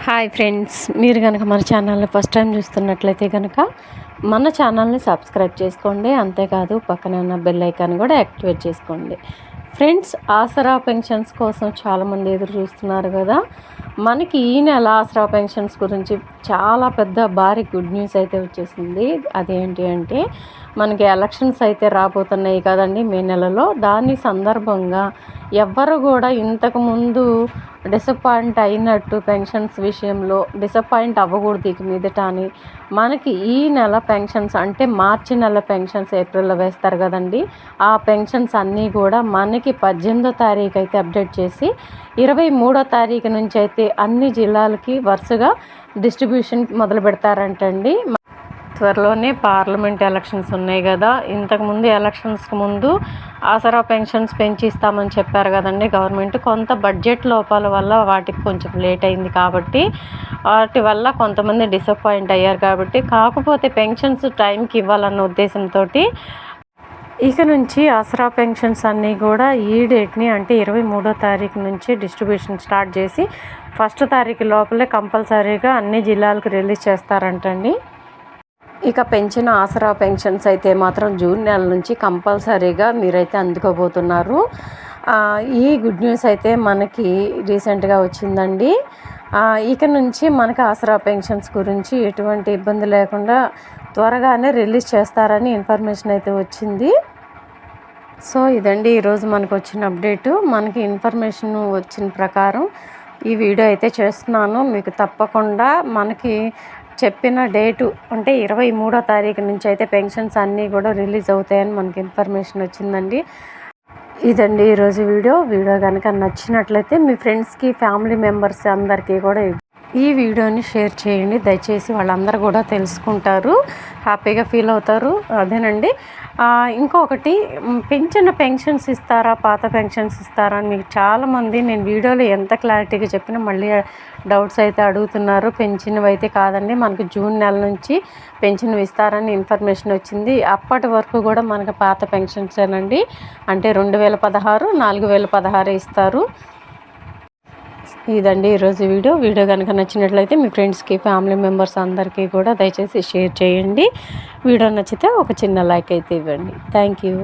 Hi friends, మీరు కనుక మన ఛానల్ని ఫస్ట్ టైం చూస్తున్నట్లయితే కనుక మన ఛానల్ని సబ్స్క్రైబ్ చేసుకోండి. అంతేకాదు పక్కన ఉన్న బెల్ ఐకాన్ కూడా యాక్టివేట్ చేసుకోండి. ఫ్రెండ్స్, ఆసరా పెన్షన్స్ కోసం చాలామంది ఎదురు చూస్తున్నారు కదా. మనకి ఈ నెల ఆసరా పెన్షన్స్ గురించి చాలా పెద్ద భారీ గుడ్ న్యూస్ అయితే వచ్చేసింది. అదేంటి అంటే మనకి ఎలక్షన్స్ అయితే రాబోతున్నాయి కదండి మే నెలలో. దాని సందర్భంగా ఎవ్వరు కూడా ఇంతకుముందు డిసప్పాయింట్ అయినట్టు పెన్షన్స్ విషయంలో డిసప్పాయింట్ అవ్వకూడదు ఇక మీదట అని మనకి ఈ నెల పెన్షన్స్ అంటే మార్చి నెల పెన్షన్స్ ఏప్రిల్లో వేస్తారు కదండి. ఆ పెన్షన్స్ అన్నీ కూడా మనకి 18వ తారీఖు అయితే అప్డేట్ చేసి 23వ తారీఖు నుంచి అయితే అన్ని జిల్లాలకి వరుసగా డిస్ట్రిబ్యూషన్ మొదలు పెడతారంటండి. త్వరలోనే పార్లమెంట్ ఎలక్షన్స్ ఉన్నాయి కదా. ఇంతకుముందు ఎలక్షన్స్కి ముందు ఆసరా పెన్షన్స్ పెంచిస్తామని చెప్పారు కదండి గవర్నమెంట్. కొంత బడ్జెట్ లోపాల వల్ల వాటికి కొంచెం లేట్ అయింది కాబట్టి వాటి వల్ల కొంతమంది డిసప్పాయింట్ అయ్యారు కాబట్టి, కాకపోతే పెన్షన్స్ టైంకి ఇవ్వాలన్న ఉద్దేశంతో ఇక నుంచి ఆసరా పెన్షన్స్ అన్నీ కూడా ఈ డేట్ని అంటే 23వ తారీఖు నుంచి డిస్ట్రిబ్యూషన్ స్టార్ట్ చేసి 1వ తారీఖు లోపలే కంపల్సరీగా అన్ని జిల్లాలకు రిలీజ్ చేస్తారంటండి. ఇక పెంచిన ఆసరా పెన్షన్స్ అయితే మాత్రం జూన్ నెల నుంచి కంపల్సరీగా మీరైతే అందుకోబోతున్నారు. ఈ గుడ్ న్యూస్ అయితే మనకి రీసెంట్గా వచ్చిందండి. ఇక నుంచి మనకి ఆసరా పెన్షన్స్ గురించి ఎటువంటి ఇబ్బంది లేకుండా త్వరగానే రిలీజ్ చేస్తారని ఇన్ఫర్మేషన్ అయితే వచ్చింది. సో ఇదండి ఈరోజు మనకు వచ్చిన అప్డేటు. మనకి ఇన్ఫర్మేషన్ వచ్చిన ప్రకారం ఈ వీడియో అయితే చేస్తున్నాను. మీకు తప్పకుండా మనకి చెప్పిన డేటు అంటే 23వ తారీఖు నుంచి అయితే పెన్షన్స్ అన్నీ కూడా రిలీజ్ అవుతాయని మనకి ఇన్ఫర్మేషన్ వచ్చిందండి. ఇదండి ఈరోజు వీడియో కనుక నచ్చినట్లయితే మీ ఫ్రెండ్స్కి ఫ్యామిలీ మెంబర్స్ అందరికీ కూడా ఈ వీడియోని షేర్ చేయండి. దయచేసి వాళ్ళందరూ కూడా తెలుసుకుంటారు, హ్యాపీగా ఫీల్ అవుతారు. అదేనండి. ఇంకొకటి, పెంచిన పెన్షన్స్ ఇస్తారా పాత పెన్షన్స్ ఇస్తారా అని మీకు చాలామంది నేను వీడియోలో ఎంత క్లారిటీగా చెప్పినా మళ్ళీ డౌట్స్ అయితే అడుగుతున్నారు. పెంచినవి అయితే కాదండి, మనకు జూన్ నెల నుంచి పెన్షన్వి ఇస్తారని ఇన్ఫర్మేషన్ వచ్చింది. అప్పటి వరకు కూడా మనకు పాత పెన్షన్సేనండి. అంటే 2016, 4016 ఇస్తారు. ఇదండి ఈరోజు వీడియో కనుక నచ్చినట్లయితే మీ ఫ్రెండ్స్కి ఫ్యామిలీ మెంబర్స్ అందరికీ కూడా దయచేసి షేర్ చేయండి. వీడియో నచ్చితే ఒక చిన్న లైక్ అయితే ఇవ్వండి. Thank you.